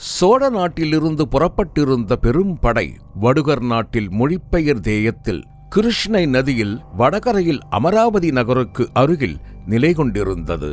சோழ நாட்டிலிருந்து புறப்பட்டிருந்த பெரும் படை வடுகர் நாட்டில் மொழிப்பெயர் தேயத்தில் கிருஷ்ணை நதியில் வடகரையில் அமராவதி நகருக்கு அருகில் நிலை கொண்டிருந்தது.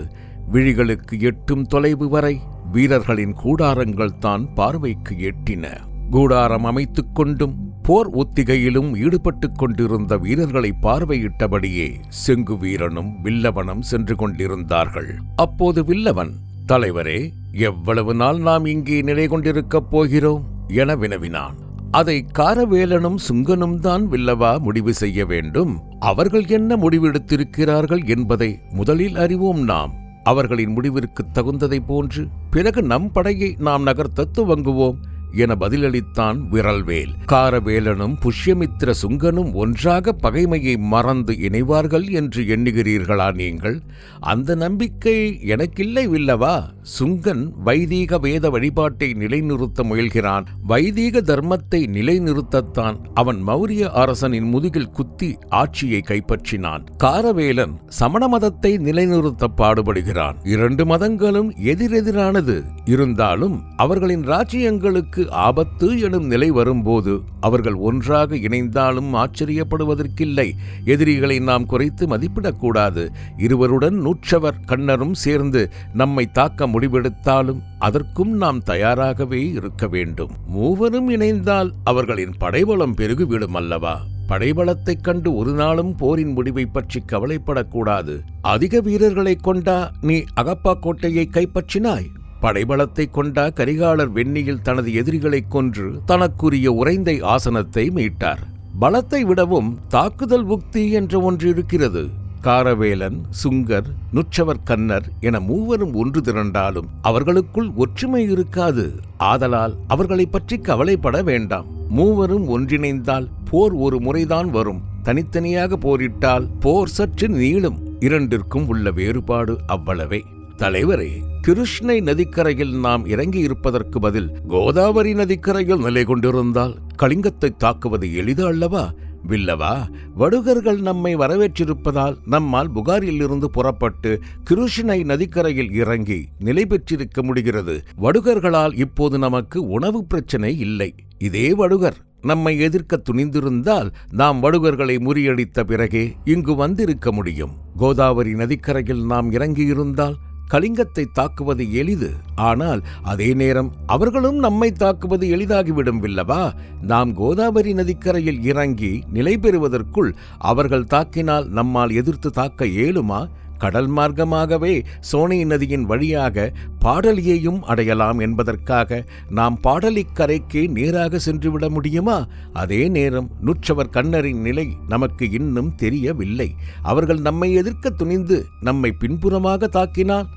விழிகளுக்கு எட்டும் தொலைவு வரை வீரர்களின் கூடாரங்கள் தான் பார்வைக்கு எட்டின. கூடாரம் அமைத்துக் கொண்டும் போர் ஒத்திகையிலும் ஈடுபட்டுக் கொண்டிருந்த வீரர்களை பார்வையிட்டபடியே செங்கு வீரனும் வில்லவனும் சென்று கொண்டிருந்தார்கள். அப்போது வில்லவன், தலைவரே, எவ்வளவு நாள் நாம் இங்கே நிலை கொண்டிருக்கப் போகிறோம் என வினவினான். அதை காரவேலனும் சுங்கனும் தான் வில்லவா முடிவு செய்ய வேண்டும். அவர்கள் என்ன முடிவெடுத்திருக்கிறார்கள் என்பதை முதலில் அறிவோம். நாம் அவர்களின் முடிவிற்கு தகுந்ததை போன்று பிறகு நம் படையை நாம் நகர்த்த துவங்குவோம் என பதிலளித்தான் விரல்வேல். காரவேலனும் புஷ்யமித்திர சுங்கனும் ஒன்றாக பகைமையை மறந்து இணைவார்கள் என்று எண்ணுகிறீர்களா நீங்கள்? அந்த நம்பிக்கை எனக்கில்லை வில்லவா. சுங்கன் வைதீக வேத வழிபாட்டை நிலைநிறுத்த முயல்கிறான். வைதீக தர்மத்தை நிலைநிறுத்தத்தான் அவன் மௌரிய அரசனின் முதுகில் குத்தி ஆட்சியை கைப்பற்றினான். காரவேலன் சமண மதத்தை நிலைநிறுத்த பாடுபடுகிறான். இரண்டு மதங்களும் எதிரெதிரானது. இருந்தாலும் அவர்களின் ராஜ்யங்களுக்கு ஆபத்து எனும் நிலை வரும்போது அவர்கள் ஒன்றாக இணைந்தாலும் ஆச்சரியப்படுவதற்கில்லை. எதிரிகளை நாம் குறைத்து மதிப்பிடக்கூடாது. இருவருடன் நூற்றவர் கண்ணரும் சேர்ந்து நம்மை தாக்க முடிவெடுத்தாலும் அதற்கும் நாம் தயாராகவே இருக்க வேண்டும். மூவரும் இணைந்தால் அவர்களின் படைபலம் பெருகிவிடும் அல்லவா? படைபலத்தைக் கண்டு ஒரு நாளும் போரின் முடிவை பற்றி கவலைப்படக்கூடாது. அதிக வீரர்களை கொண்டா நீ அகப்பா கோட்டையை கைப்பற்றினாய்? படைபலத்தை கொண்ட கரிகாலர் வெண்ணியில் தனது எதிரிகளைக் கொன்று தனக்குரிய உறைந்தை ஆசனத்தை மீட்டார். பலத்தை விடவும் தாக்குதல் உக்தி என்ற ஒன்று இருக்கிறது. காரவேலன், சுங்கர், நுற்றவர் கன்னர் என மூவரும் ஒன்று திரண்டாலும் அவர்களுக்குள் ஒற்றுமை இருக்காது. ஆதலால் அவர்களை பற்றி கவலைப்பட வேண்டாம். மூவரும் ஒன்றிணைந்தால் போர் ஒரு முறைதான் வரும். தனித்தனியாக போரிட்டால் போர் சற்று நீளும். இரண்டிற்கும் உள்ள வேறுபாடு அவ்வளவே. தலைவரே, கிருஷ்ணை நதிக்கரையில் நாம் இறங்கி இருப்பதற்கு பதில் கோதாவரி நதிக்கரையில் நிலை கொண்டிருந்தால் கலிங்கத்தை தாக்குவது எளிது அல்லவா? வில்லவா, வடுகர்கள் நம்மை வரவேற்றிருப்பதால் நம்மால் புகாரில் இருந்து புறப்பட்டு கிருஷ்ணை நதிக்கரையில் இறங்கி நிலை பெற்றிருக்க முடிகிறது. வடுகர்களால் இப்போது நமக்கு உணவு பிரச்சனை இல்லை. இதே வடுகர் நம்மை எதிர்க்க துணிந்திருந்தால் நாம் வடுகர்களை முறியடித்த பிறகே இங்கு வந்திருக்க முடியும். கோதாவரி நதிக்கரையில் நாம் இறங்கியிருந்தால் கலிங்கத்தை தாக்குவது எளிது. ஆனால் அதே நேரம் அவர்களும் நம்மை தாக்குவது எளிதாகிவிடும் வில்லவா. நாம் கோதாவரி நதிக்கரையில் இறங்கி நிலை பெறுவதற்குள் அவர்கள் தாக்கினால் நம்மால் எதிர்த்து தாக்க இயலுமா? கடல் மார்க்கமாகவே சோனை நதியின் வழியாக பாடலியையும் அடையலாம் என்பதற்காக நாம் பாடலிக்கரைக்கு நேராக சென்றுவிட முடியுமா? அதே நேரம் நுற்றவர் கண்ணரின் நிலை நமக்கு இன்னும் தெரியவில்லை. அவர்கள் நம்மை எதிர்க்க துணிந்து நம்மை பின்புறமாக தாக்கினால்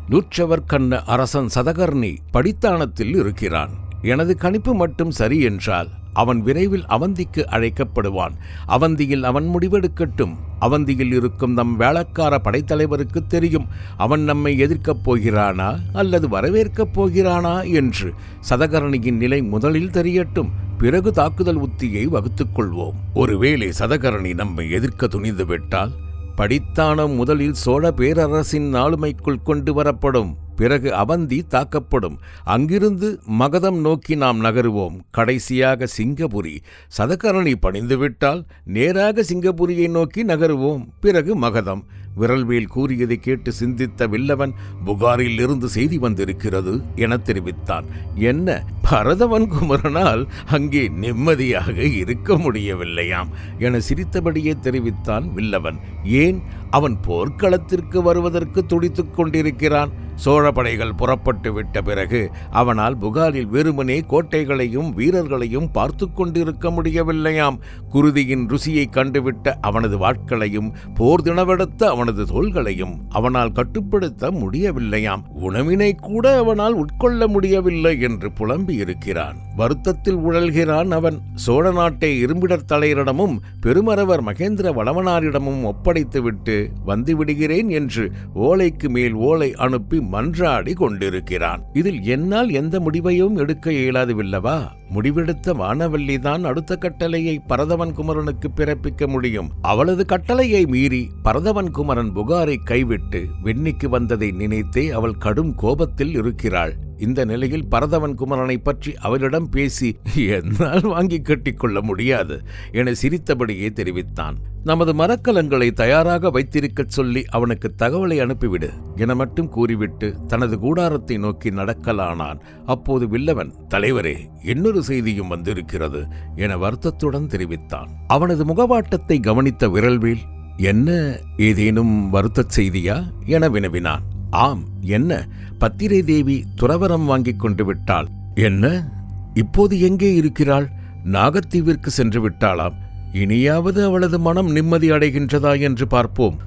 நூற்றவர் கண்ண அரசன் சதகர்ணி படித்தானத்தில் இருக்கிறான். எனது கணிப்பு மட்டும் சரி என்றால் அவன் விரைவில் அவந்திக்கு அழைக்கப்படுவான். அவந்தியில் அவன் முடிவெடுக்கட்டும். அவந்தியில் இருக்கும் நம் வேளக்கார படைத்தலைவருக்கு தெரியும் அவன் நம்மை எதிர்க்கப் போகிறானா அல்லது வரவேற்கப் போகிறானா என்று. சதகர்ணியின் நிலை முதலில் தெரியட்டும். பிறகு தாக்குதல் உத்தியை வகுத்துக் கொள்வோம். ஒருவேளை சதகர்ணி நம்மை எதிர்க்க துணிந்து விட்டால் படித்தானம் முதலில் சோழ பேரரசின் ஆளுமைக்குள் கொண்டு வரப்படும். பிறகு அவந்தி தாக்கப்படும். அங்கிருந்து மகதம் நோக்கி நாம் நகருவோம். கடைசியாக சிங்கபுரி. சதகர்ணி பணிந்துவிட்டால் நேராக சிங்கபுரியை நோக்கி நகருவோம். பிறகு மகதம். விரல்வேல் கூறியதை கேட்டு சிந்தித்த வில்லவன், புகாரில் இருந்து செய்தி வந்திருக்கிறது என தெரிவித்தான். என்ன, பரதவன் குமரனால் அங்கே நிம்மதியாக இருக்க முடியவில்லையாம் என சிரித்தபடியே தெரிவித்தான் வில்லவன். ஏன், அவன் போர்க்களத்திற்கு வருவதற்கு துடித்துக் கொண்டிருக்கிறான். சோழ படைகள் புறப்பட்டு விட்ட பிறகு அவனால் புகாரில் வெறுமனே கோட்டைகளையும் வீரர்களையும் பார்த்து கொண்டிருக்க முடியவில்லையாம். குருதியின் ருசியை கண்டுவிட்ட அவனது வாட்களையும் போர் தினவெடுத்த அவனது தோள்களையும் அவனால் கட்டுப்படுத்த முடியவில்லையாம். உணவினை கூட அவனால் உட்கொள்ள முடியவில்லை என்று புலம்பி இருக்கிறான். வருத்தத்தில் உழல்கிறான் அவன். சோழ நாட்டை இரும்பிடர் தலைவரிடமும் பெருமரவர் மகேந்திர வளவனாரிடமும் ஒப்படைத்துவிட்டு வந்துவிடுகிறேன் என்று ஓலைக்கு மேல் ஓலை அனுப்பி மன்றாடி கொண்டிருக்கிறான். இதில் என்னால் எந்த முடிவையும் எடுக்க இயலாது வில்லவா. முடிவெடுத்த வானவல்லிதான் அடுத்த கட்டளையை பரதவன் குமரனுக்கு பிறப்பிக்க முடியும். அவளது கட்டளையை மீறி பரதவன் குமரன் புகாரை கைவிட்டு வெண்ணிக்கு வந்ததை நினைத்தே அவள் கடும் கோபத்தில் இருக்கிறாள். இந்த நிலையில் பரதவன் குமரனை பற்றி அவரிடம் பேசி என்னால் வாங்கி கட்டிக்கொள்ள முடியாது என சிரித்தபடியே தெரிவித்தான். நமது மரக்கலங்களை தயாராக வைத்திருக்கச் சொல்லி அவனுக்கு தகவலை அனுப்பிவிடு என மட்டும் கூறிவிட்டு தனது கூடாரத்தை நோக்கி நடக்கலானான். அப்போது வில்லவன், தலைவரே, இன்னொரு செய்தியும் வந்திருக்கிறது என வருத்தத்துடன் தெரிவித்தான். அவனது முகவாட்டத்தை கவனித்த விரல்வேல், என்ன, ஏதேனும் வருத்தச் செய்தியா என வினவினான். ஆம், என்ன, பத்திரை தேவி துறவரம் வாங்கிக் கொண்டு விட்டாள். என்ன, இப்போது எங்கே இருக்கிறாள்? நாகத்தீவிற்கு சென்று விட்டாளாம். இனியாவது அவளது மனம் நிம்மதி அடைகின்றதா என்று பார்ப்போம்.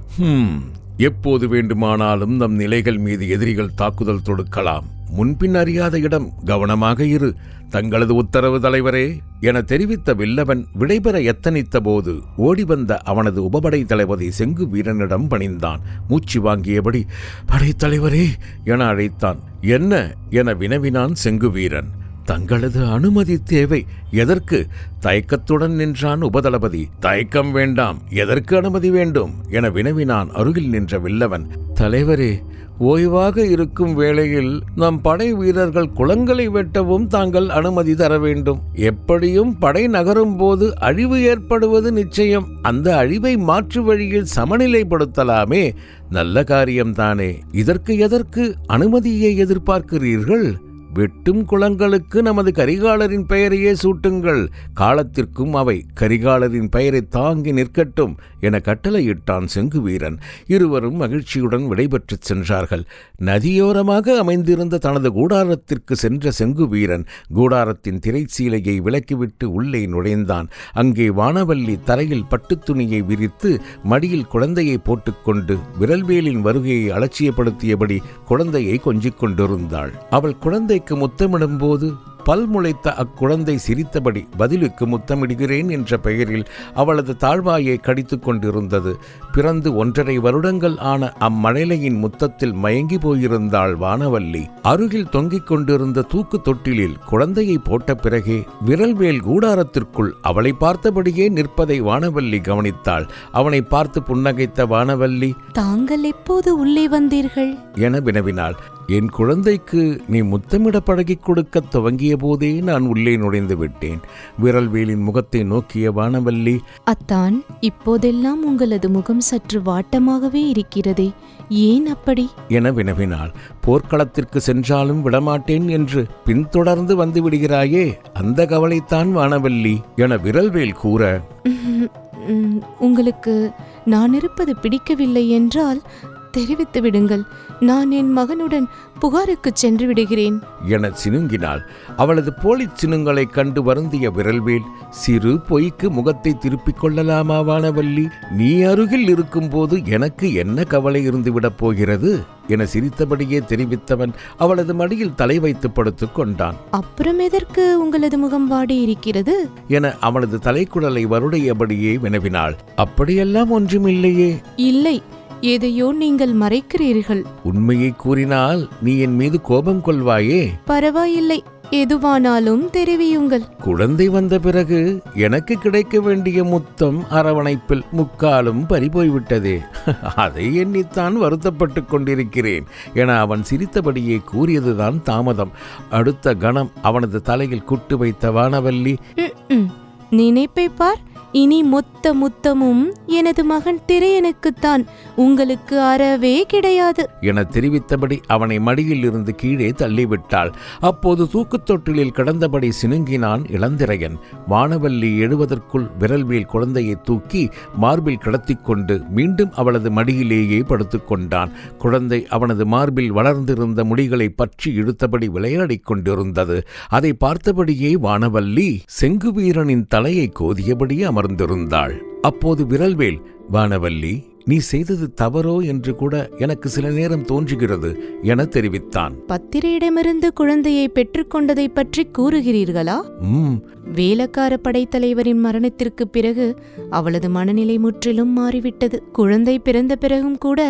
எப்போது வேண்டுமானாலும் நம் நிலைகள் மீது எதிரிகள் தாக்குதல் தொடுக்கலாம். முன்பின் அறியாத இடம், கவனமாக இரு. தங்களது உத்தரவு தலைவரே என தெரிவித்த வில்லவன் விடைபெற எத்தனித்த போது ஓடிவந்த அவனது உபபடை தளபதி செங்கு வீரனிடம் பணிந்தான். மூச்சு வாங்கியபடி, படைத்தலைவரே என அழைத்தான். என்ன என வினவினான் செங்கு வீரன். தங்களது அனுமதி தேவை. எதற்கு? தயக்கத்துடன் நின்றான் உபதளபதி. தயக்கம் வேண்டாம், எதற்கு அனுமதி வேண்டும் என வினவினான் அருகில் நின்ற வில்லவன். தலைவரே, ஓய்வாக இருக்கும் வேளையில் நம் படை வீரர்கள் குளங்களை வெட்டவும் தாங்கள் அனுமதி தர வேண்டும். எப்படியும் படை நகரும் போது அழிவு ஏற்படுவது நிச்சயம். அந்த அழிவை மாற்று வழியில் சமநிலைப்படுத்தலாமே. நல்ல காரியம்தானே. இதற்கு எதற்கு அனுமதியை எதிர்பார்க்கிறீர்கள்? வெட்டும் குளங்களுக்கு நமது கரிகாலரின் பெயரையே சூட்டுங்கள். காலத்திற்கும் அவை கரிகாலரின் பெயரை தாங்கி நிற்கட்டும் என கட்டளையிட்டான் செங்கு வீரன். இருவரும் மகிழ்ச்சியுடன் விடைபெற்று சென்றார்கள். நதியோரமாக அமைந்திருந்த தனது கூடாரத்திற்கு சென்ற செங்கு வீரன் கூடாரத்தின் திரைச்சீலையை விலக்கிவிட்டு உள்ளே நுழைந்தான். அங்கே வானவல்லி தரையில் பட்டுத் துணியை விரித்து மடியில் குழந்தையை போட்டுக்கொண்டு விரல்வேலின் வருகையை அலட்சியப்படுத்தியபடி குழந்தையை கொஞ்சிக் கொண்டிருந்தாள். அவள் குழந்தை முத்தமிடும் போது பல் முளைத்த அக்குழந்தை சிரித்தபடி பதிலுக்கு முத்தமிடுகிறேன் என்ற பெயரில் அவளது தாழ்வாயை கடித்துக் கொண்டிருந்தது. பிறந்து 1.5 வருடங்கள் ஆன அம்மழலையின் முத்தத்தில் மயங்கி போயிருந்தாள் வானவல்லி. அருகில் தொங்கிக் கொண்டிருந்த தூக்கு தொட்டிலில் குழந்தையை போட்ட பிறகே விரல்வேல் கூடாரத்திற்குள் அவளை பார்த்தபடியே நிற்பதை வானவல்லி கவனித்தாள். அவனை பார்த்து புன்னகைத்த வானவல்லி, தாங்கள் எப்போது உள்ளே வந்தீர்கள் என வினவினாள். என் குழந்தைக்கு நீ முத்தமிட பழகிக் கொடுக்க துவங்கிய போதே நான் உள்ளே நுழைந்து விட்டேன். விரல்வேலின் முகத்தை நோக்கிய வானவல்லி, அத்தான், இப்போதெல்லாம் உங்களது முகம் சற்று வாட்டமாகவே இருக்கிறதே, ஏன் அப்படி என வினவினாள். போர்க்களத்திற்கு சென்றாலும் விடமாட்டேன் என்று பின்தொடர்ந்து வந்து விடுகிறாயே, அந்த கவலைத்தான் வானவல்லி என விரல்வேல் கூற, உங்களுக்கு நான் இருப்பது பிடிக்கவில்லை என்றால் தெரிவித்து விடுங்கள். நான் என் மகனுடன் புகாருக்கு சென்று விடுகிறேன் என சினுங்கினாள். அவளது போலிச் சினுங்களை கண்டு வருந்திய விரல்வேல், சிறு பொய்க்கு முகத்தை திருப்பிக் கொள்ளலாமா வானவல்லி? நீ அருகில் இருக்கும்போது எனக்கு என்ன கவலை இருந்துவிடப் போகிறது என சிரித்தபடியே தெரிவித்தவன் அவளது மடியில் தலை வைத்து படுத்துக் கொண்டான். அப்புறம் எதற்கு உங்களது முகம் வாடி இருக்கிறது என அவளது தலைக்குடலை வருடையபடியே வினவினாள். அப்படியெல்லாம் ஒன்றுமில்லையே. இல்லை, எதையோ நீங்கள் மறைக்கிறீர்கள். உண்மையை கூறினால் நீ என் மீது கோபம் கொள்வாயே. பரவாயில்லை, எதுவானாலும் தெரிவியுங்கள். குழந்தை வந்த பிறகு எனக்கு கிடைக்க வேண்டிய முத்தம் அரவணைப்பில் முக்காலும் பறிபோய்விட்டதே, அதை எண்ணித்தான் வருத்தப்பட்டுக் கொண்டிருக்கிறேன் என அவன் சிரித்தபடியே கூறியதுதான் தாமதம். அடுத்த கணம் அவனது தலையில் குட்டு வைத்த வானவல்லி, நினைப்பை பார், இனி மொத்த முத்தமும் எனது மகன் திரையனுக்குத்தான், உங்களுக்கு அறவே கிடையாது என தெரிவித்தபடி அவனை மடியில் இருந்து கீழே தள்ளிவிட்டாள். அப்போது தூக்குத் தொட்டிலில் கிடந்தபடி சினுங்கினான் இளந்திரையன். வானவல்லி எழுவதற்குள் விரல்வேல் குழந்தையை தூக்கி மார்பில் கிடத்திக் கொண்டு மீண்டும் அவளது மடியிலேயே படுத்துக் கொண்டான். குழந்தை அவனது மார்பில் வளர்ந்திருந்த முடிகளை பற்றி இழுத்தபடி விளையாடிக் கொண்டிருந்தது. அதை பார்த்தபடியே வானவல்லி செங்குவீரனின் தலையை கோதியபடி அமர்ந்திருந்தாள். அப்போது விரல்வேல், வானவல்லி, நீ செய்தது தவறோ என்று கூட எனக்கு சில நேரம் தோன்றுகிறது என தெரிவித்தான். பத்திரையிடமிருந்து குழந்தையை பெற்றுக்கொண்டதை பற்றி கூறுகிறீர்களா? வேலக்கார படைத்தலைவரின் மரணத்திற்கு பிறகு அவளது மனநிலை முற்றிலும் மாறிவிட்டது. குழந்தை பிறந்த பிறகும் கூட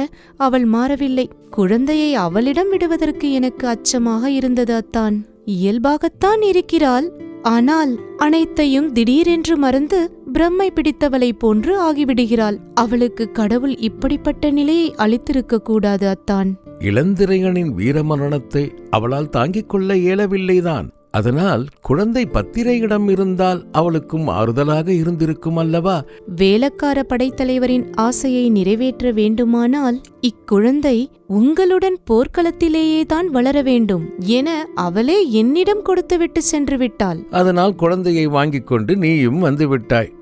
அவள் மாறவில்லை. குழந்தையை அவளிடம் விடுவதற்கு எனக்கு அச்சமாக இருந்தது அத்தான். இயல்பாகத்தான் இருக்கிறாள், ஆனால் அனைத்தையும் திடீரென்று மறந்து பிரம்மை பிடித்தவளை போன்று ஆகிவிடுகிறாள். அவளுக்கு கடவுள் இப்படிப்பட்ட நிலையை அளித்திருக்க கூடாது அத்தான். இளந்திரையனின் வீரமரணத்தை அவளால் தாங்கிக் கொள்ள இயலவில்லைதான். அதனால் குழந்தை பத்திரையிடம் இருந்தால் அவளுக்கும் ஆறுதலாக இருந்திருக்கும் அல்லவா? வேலக்கார படைத்தலைவரின் ஆசையை நிறைவேற்ற வேண்டுமானால் இக்குழந்தை உங்களுடன் போர்க்களத்திலேயே தான் வளர வேண்டும் என அவளே என்னிடம் கொடுத்துவிட்டு சென்று விட்டாள். அதனால் குழந்தையை வாங்கிக் கொண்டு நீயும் வந்து விட்டாய்.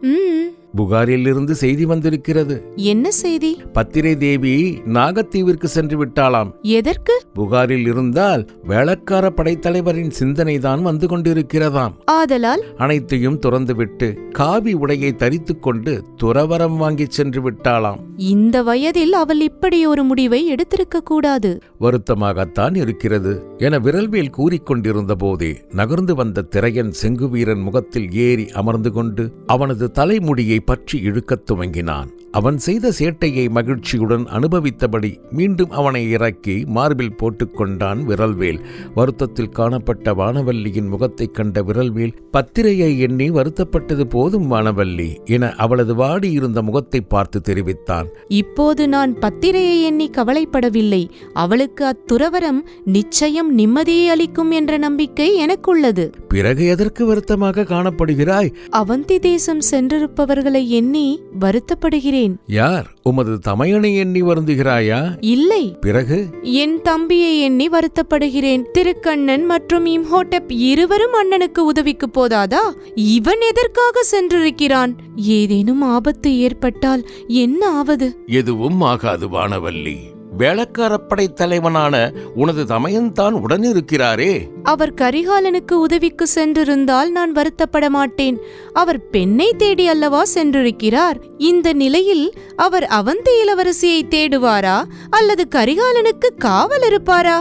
புகாரிலிருந்து செய்தி வந்திருக்கிறது. என்ன செய்தி? பத்திரை தேவி நாகத்தீவிற்கு சென்று விட்டாளாம். எதற்கு? புகாரில் இருந்தால் வேளக்கார படைத்தலைவரின் சிந்தனைதான் வந்து கொண்டிருக்கிறதாம். ஆதலால் அனைத்தையும் துறந்துவிட்டு காவி உடையை தரித்துக் கொண்டு துறவரம் வாங்கி சென்று விட்டாளாம். இந்த வயதில் அவள் இப்படி ஒரு முடிவை எடுத்திருக்க கூடாது. வருத்தமாகத்தான் இருக்கிறது என விரல்வேல் கூறிக்கொண்டிருந்த போதே நகர்ந்து வந்த திரையன் செங்குவீரன் முகத்தில் ஏறி அமர்ந்து கொண்டு அவனது தலைமுடியை பற்றி இழுக்கத் துவங்கினான். அவன் செய்த சேட்டையை மகிழ்ச்சியுடன் அனுபவித்தபடி மீண்டும் அவனை இறக்கி மார்பில் போட்டுக்கொண்டான் விரல்வேல். வருத்தத்தில் காணப்பட்ட வானவல்லியின் முகத்தைக் கண்ட விரல்வேல், பத்திரையை எண்ணி வருத்தப்பட்டது போதும் வானவல்லி என அவளது வாடியிருந்த முகத்தை பார்த்து தெரிவித்தான். இப்போது நான் பத்திரையை எண்ணி கவலைப்படவில்லை. அவளுக்கு அத்துறவரம் நிச்சயம் நிம்மதியை அளிக்கும் என்ற நம்பிக்கை எனக்குள்ளது. பிறகு எதற்கு வருத்தமாக காணப்படுகிறாய்? அவந்தி தேசம் சென்றிருப்பவர்களை எண்ணி வருத்தப்படுகிறேன். யார்? உமது தமையனை எண்ணி வருந்துகிறாயா? இல்லை. பிறகு? என் தம்பியை எண்ணி வருத்தப்படுகிறேன். திருக்கண்ணன் மற்றும் இம்ஹோட்டப் இருவரும் அண்ணனுக்கு உதவிக்கு போதாதா? இவன் எதற்காக சென்றிருக்கிறான்? ஏதேனும் ஆபத்து ஏற்பட்டால் என்ன ஆவது? எதுவும் ஆகாது வானவல்லி. வேளக்காரப்படை தலைவனான உனது தமையன்தான் உடனிருக்கிறாரே. அவர் கரிகாலனுக்கு உதவிக்கு சென்றிருந்தால் நான் வருத்தப்பட மாட்டேன். அவர் பெண்ணை தேடி அல்லவா சென்றிருக்கிறார். இந்த நிலையில் அவர் அவந்தி இளவரசியை தேடுவாரா அல்லது கரிகாலனுக்கு காவல் இருப்பாரா?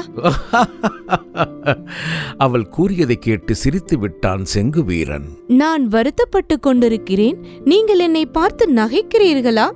அவள் கூறியதை கேட்டு சிரித்து விட்டான் செங்குவீரன். நான் வருத்தப்பட்டு கொண்டிருக்கிறேன், நீங்கள் என்னை பார்த்து நகைக்கிறீர்களா?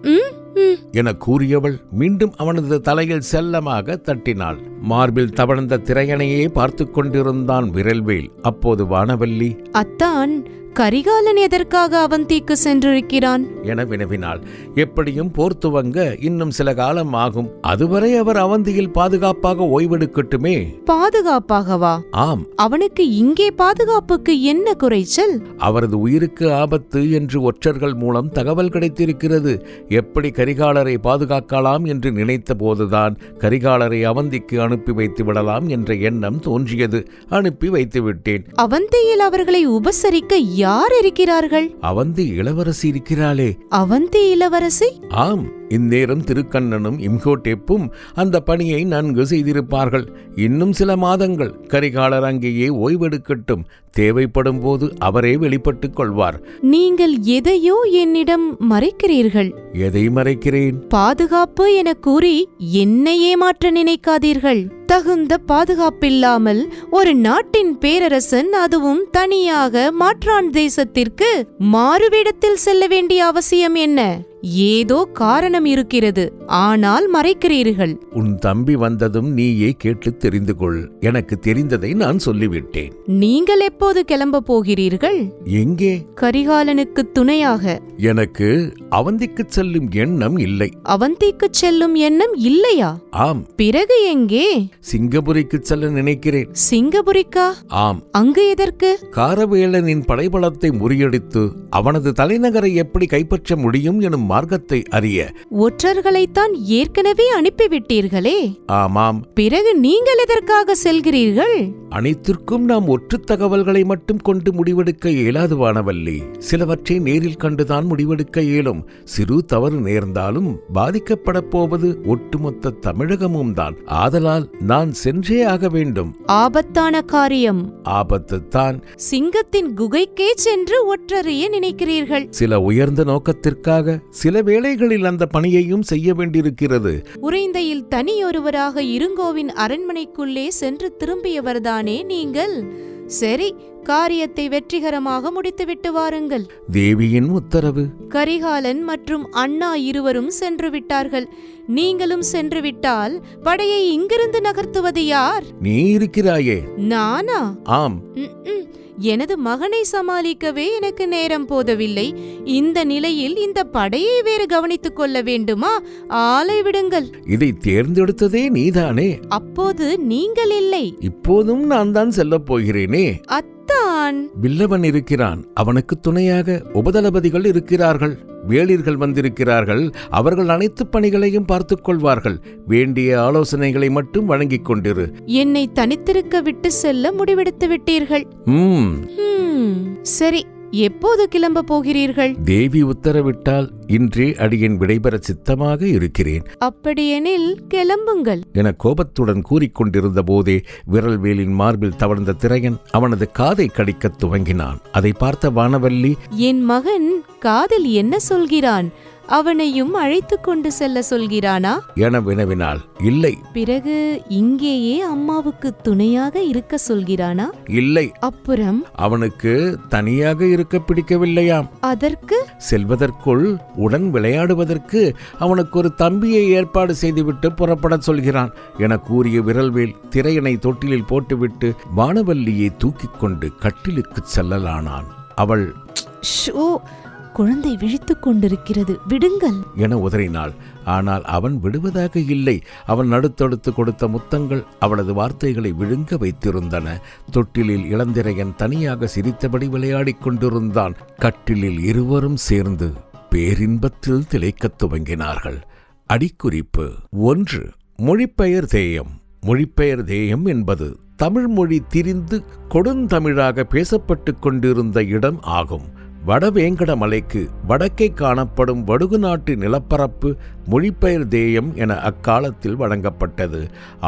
என கூறியவள் மீண்டும் அவனது தலையில் செல்லமாக தட்டினாள். மார்பில் தவழ்ந்த திரையணையே பார்த்து கொண்டிருந்தான் விரல்வேல். அப்போது வானவல்லி, அத்தான், கரிகாலன் எதற்காக அவந்திக்கு சென்றிருக்கிறான் என வினவினாள். எப்படியும் போர் துவங்க இன்னும் சில காலம் ஆகும். அதுவரை அவர் அவந்தியில் பாதுகாப்பாக ஓய்வெடுக்கட்டுமே. பாதுகாப்பாகவா? ஆம். அவனுக்கு இங்கே பாதுகாப்புக்கு என்ன குறைச்சல்? அவரது உயிருக்கு ஆபத்து என்று ஒற்றர்கள் மூலம் தகவல் கிடைத்திருக்கிறது. எப்படி கரிகாலரை பாதுகாக்கலாம் என்று நினைத்த போதுதான் கரிகாலரை அவந்திக்கு அனுப்பி வைத்து விடலாம் என்ற எண்ணம் தோன்றியது. அனுப்பி வைத்து விட்டேன். அவந்தியில் அவர்களை உபசரிக்க யார் இருக்கிறார்கள்? அவந்தி இளவரசி இருக்கிறாளே. அவந்தி இளவரசி? ஆம். இந்நேரம் திருக்கண்ணனும் இம்ஹோட்டெப்பும் அந்த பணியை நன்கு செய்திருப்பார்கள். இன்னும் சில மாதங்கள் கரிகாலர் அங்கேயே ஓய்வெடுக்கட்டும். தேவைப்படும் போது அவரே வெளிப்பட்டுக் கொள்வார். நீங்கள் எதையோ என்னிடம் மறைக்கிறீர்கள். எதை மறைக்கிறேன்? பாதுகாப்பு என கூறி என்னை ஏமாற்ற நினைக்காதீர்கள். தகுந்த பாதுகாப்பில்லாமல் ஒரு நாட்டின் பேரரசன், அதுவும் தனியாக மாற்றான் தேசத்திற்கு மாறுவேடத்தில் செல்ல வேண்டிய அவசியம் என்ன? ஏதோ காரணம் இருக்கிறது, ஆனால் மறைக்கிறீர்கள். உன் தம்பி வந்ததும் நீயே கேட்டு தெரிந்து கொள். எனக்கு தெரிந்ததை நான் சொல்லிவிட்டேன். நீங்கள் எப்போது கிளம்ப போகிறீர்கள்? எங்கே? கரிகாலனுக்கு துணையாக. எனக்கு அவந்திக்கு செல்லும் எண்ணம் இல்லை. அவந்திக்கு செல்லும் எண்ணம் இல்லையா? ஆம். பிறகு எங்கே? சிங்கபுரிக்கு செல்ல நினைக்கிறேன். சிங்கபுரிக்கா? ஆம். அங்கு எதற்கு? காரவேலனின் படைபலத்தை முறியடித்து அவனது தலைநகரை எப்படி கைப்பற்ற முடியும் எனும் மார்க்கத்தை அறிய. ஒற்றர்களைத்தான் ஏற்கனவே அனுப்பிவிட்டீர்களே. ஆமாம். பிறகு நீங்கள் எதற்காக செல்கிறீர்கள்? அனைத்திற்கும் நாம் ஒற்று தகவல்களை மட்டும் கொண்டு முடிவெடுக்க இயலாது வானவல்லி. சிலவற்றை நேரில் கண்டுதான் முடிவெடுக்க இயலும். சிறு தவறு நேர்ந்தாலும் பாதிக்கப்பட போவது ஒட்டுமொத்த தமிழகமும் தான். ஆதலால் நான் சென்றே ஆக வேண்டும். ஆபத்தான காரியம். ஆபத்துத்தான். சிங்கத்தின் குகைக்கே சென்று ஒற்றறிய நினைக்கிறீர்கள். சில உயர்ந்த நோக்கத்திற்காக சில வேளைகளில் அந்த பணியையும் செய்ய வேண்டியிருக்கிறது. உறைந்தையில் தனியொருவராக இருங்கோவின் அரண்மனைக்குள்ளே சென்று திரும்பியவர்தானே நீங்கள்? சரி, காரியத்தை வெற்றிகரமாக முடித்துவிட்டு வாருங்கள். தேவியின் உத்தரவு. கரிகாலன் மற்றும் அண்ணா இருவரும் சென்று விட்டார்கள். நீங்களும் சென்று விட்டால் படையை இங்கிருந்து நகர்த்துவது யார்? நீ இருக்கிறாயே. நானா? ஆம். எனது மகனை சமாளிக்கவே எனக்கு நேரம் போதவில்லை. இந்த நிலையில் இந்த படையை வேறு கவனித்துக் கொள்ள வேண்டுமா? ஆளை விடுங்கள். இதை தேர்ந்தெடுத்ததே நீதானே. அப்போது நீங்கள் இல்லை. இப்போதும் நான் தான் செல்லப் போகிறேனே. அத்தான். வில்லவன் இருக்கிறான், அவனுக்கு துணையாக உபதளபதிகள் இருக்கிறார்கள், வேளிர்கள் வந்திருக்கிறார்கள். அவர்கள் அனைத்து பணிகளையும் பார்த்துக் கொள்வார்கள். வேண்டிய ஆலோசனைகளை மட்டும் வழங்கிக் கொண்டிரு. என்னை தனித்திருக்க விட்டு செல்ல முடிவெடுத்து விட்டீர்கள். சரி, எப்போது கிளம்ப போகிறீர்கள்? தேவி உத்தரவிட்டால் இன்றே அடியேன் விடைபெற சித்தமாக இருக்கிறேன். அப்படியெனில் கிளம்புங்கள் என கோபத்துடன் கூறிக்கொண்டிருந்த போதே விரல்வேலின் மார்பில் தவழ்ந்த திரையன் அவனது காதை கடிக்கத் துவங்கினான். அதை பார்த்த வானவல்லி, என் மகன் காதில் என்ன சொல்கிறான்? அவனையும் அழைத்து கொண்டு செல்ல சொல்கிறானா என வினவினாள். இல்லை. பிறகு இங்கேயே அம்மாவுக்கு துணையாக இருக்க சொல்கிறானா? இல்லை. அப்புறம் அவனுக்கு தனியாக இருக்க பிடிக்கவில்லையாம். அதற்கு செல்வதற்குள் உடன் விளையாடுவதற்கு அவனுக்கு ஒரு தம்பியை ஏற்பாடு செய்துவிட்டு புறப்பட சொல்கிறான் என கூறிய விரல்வேல் திரையனை தொட்டிலில் போட்டுவிட்டு வானவல்லியை தூக்கிக் கொண்டு கட்டிலுக்கு செல்லலானான். அவள், குழந்தை விழித்துக் கொண்டிருக்கிறது, விடுங்கள் என உதறினாள். ஆனால் அவன் விடுவதாக இல்லை. அவன் நடுத்தடுத்து கொடுத்த முத்தங்கள் அவளது வார்த்தைகளை விழுங்க வைத்திருந்தன. தொட்டிலில் இளந்திரையன் தனியாக சிரித்தபடி விளையாடிக் கொண்டிருந்தான். கட்டிலில் இருவரும் சேர்ந்து பேரின்பத்தில் திளைக்கத் துவங்கினார்கள். அடிக்குறிப்பு 1. மொழிப்பெயர் தேயம். மொழிப்பெயர் தேயம் என்பது தமிழ் மொழி திரிந்து கொடுந்தமிழாக பேசப்பட்டு கொண்டிருந்த இடம் ஆகும். வடவேங்கட மலைக்கு வடக்கே காணப்படும் வடுகு நாட்டு நிலப்பரப்பு மொழிப்பெயர் தேயம் என அக்காலத்தில் வழங்கப்பட்டது.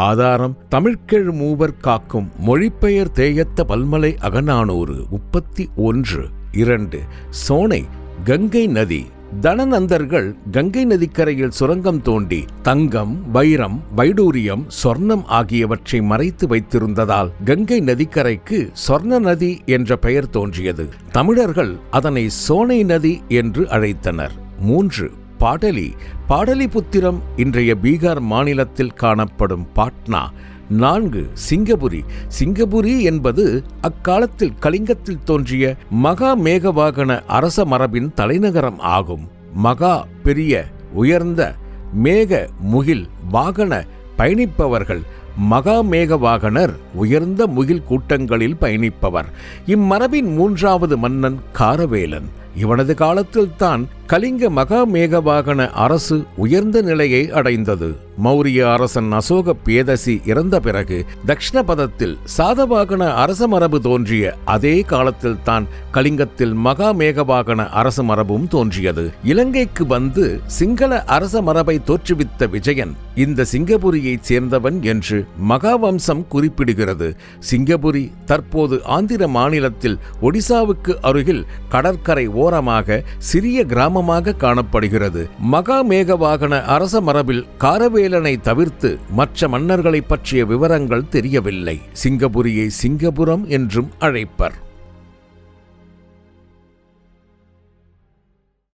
ஆதாரம் தமிழ்கெழு மூவர் காக்கும் மொழிப்பெயர் தேயத்த பல்மலை அகநானூறு 31. 2. சோனை கங்கை நதி. தனநந்தர்கள் கங்கை நதிக்கரையில் சுரங்கம் தோண்டி தங்கம், வைரம், வைடூரியம், சொர்ணம் ஆகியவற்றை மறைத்து வைத்திருந்ததால் கங்கை நதிக்கரைக்கு சொர்ண நதி என்ற பெயர் தோன்றியது. தமிழர்கள் அதனை சோனை நதி என்று அழைத்தனர். 3. பாடலி. பாடலிபுத்திரம் இன்றைய பீகார் மாநிலத்தில் காணப்படும் பாட்னா. 4. சிங்கபுரி. சிங்கபுரி என்பது அக்காலத்தில் கலிங்கத்தில் தோன்றிய மகா மேகவாகன அரச மரபின் தலைநகரம் ஆகும். மகா பெரிய, உயர்ந்த, மேக முகில் வாகன பயணிப்பவர்கள். மகா மேகவாகனர் உயர்ந்த முகில் கூட்டங்களில் பயணிப்பவர். இம்மரபின் 3வது மன்னன் காரவேலன். இவனது காலத்தில் தான் கலிங்க மகா மேகவாகன அரசு உயர்ந்த நிலையை அடைந்தது. மௌரிய அரசன் அசோக பேதசி இறந்த பிறகு தக்ஷணபதத்தில் சாதவாகன அரச மரபு தோன்றிய அதே காலத்தில் தான் கலிங்கத்தில் மகா மேகவாகன அரச மரபும் தோன்றியது. இலங்கைக்கு வந்து சிங்கள அரச மரபை தோற்றுவித்த விஜயன் இந்த சிங்கபுரியைச் சேர்ந்தவன் என்று மகாவம்சம் குறிப்பிடுகிறது. சிங்கபுரி தற்போது ஆந்திர மாநிலத்தில் ஒடிசாவுக்கு அருகில் கடற்கரை ஓரமாக சிறிய கிராமமாக காணப்படுகிறது. மகா மேகவாகன அரச மரபில் காரவேலனை தவிர்த்து மற்ற மன்னர்களை பற்றிய விவரங்கள் தெரியவில்லை. சிங்கபுரியை சிங்கபுரம் என்றும் அழைப்பர்.